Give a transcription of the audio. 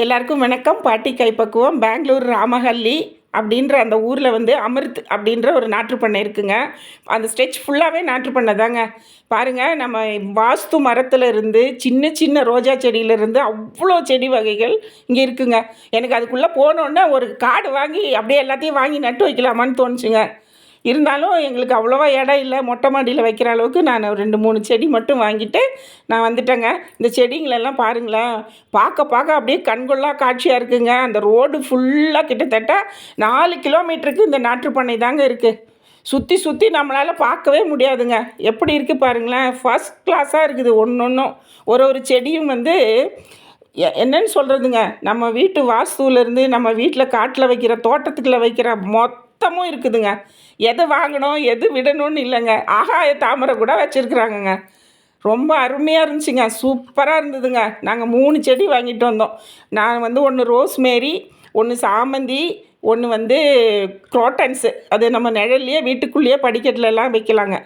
எல்லாருக்கும் வணக்கம். பாட்டி கைப்பக்குவம். பெங்களூர் ராமஹல்லி அப்படின்ற அந்த ஊரில் வந்து அமிர்த் அப்படின்ற ஒரு நாற்றுப்பண்ணை இருக்குங்க. அந்த ஸ்ட்ரெச் ஃபுல்லாகவே நாற்றுப்பண்ணை தாங்க. பாருங்கள், நம்ம வாஸ்து மரத்தில் இருந்து சின்ன சின்ன ரோஜா செடியிலேருந்து அவ்வளோ செடி வகைகள் இங்கே இருக்குங்க. எனக்கு அதுக்குள்ளே போனோன்னே ஒரு காடு வாங்கி அப்படியே எல்லாத்தையும் வாங்கி நட்டு வைக்கலாமான்னு தோணுச்சுங்க. இருந்தாலும் எங்களுக்கு அவ்வளோவா இடம் இல்லை, மொட்டை மாடியில் வைக்கிற அளவுக்கு நான் ஒரு 2, 3 செடி மட்டும் வாங்கிட்டு நான் வந்துட்டேங்க. இந்த செடிங்களெல்லாம் பாருங்களேன், பார்க்க பார்க்க அப்படியே கண்கொள்ளா காட்சியாக இருக்குங்க. அந்த ரோடு ஃபுல்லாக கிட்டத்தட்ட 4 கிலோமீட்டருக்கு இந்த நாற்றுப்பண்ணை தாங்க இருக்குது. சுற்றி சுற்றி நம்மளால் பார்க்கவே முடியாதுங்க. எப்படி இருக்குது பாருங்களேன், ஃபஸ்ட் கிளாஸாக இருக்குது. ஒன்று ஒரு ஒரு செடியும் வந்து என்னன்னு சொல்கிறதுங்க, நம்ம வீட்டு வாஸ்துவிலேருந்து நம்ம வீட்டில் காட்டில் வைக்கிற தோட்டத்துக்குள்ளே வைக்கிற மொத்தமும் இருக்குதுங்க. எது வாங்கணும் எது விடணும்னு இல்லைங்க. ஆகாய தாமரை கூட வச்சுருக்குறாங்கங்க. ரொம்ப அருமையாக இருந்துச்சுங்க. சூப்பராக இருந்ததுங்க. நாங்கள் 3 செடி வாங்கிட்டு வந்தோம். நான் வந்து ஒன்று ரோஸ்மேரி, ஒன்று சாமந்தி, ஒன்று வந்து குரோட்டன்ஸு. அது நம்ம நிழல்லையே வீட்டுக்குள்ளேயே படிக்கட்டுலலாம் வைக்கலாங்க.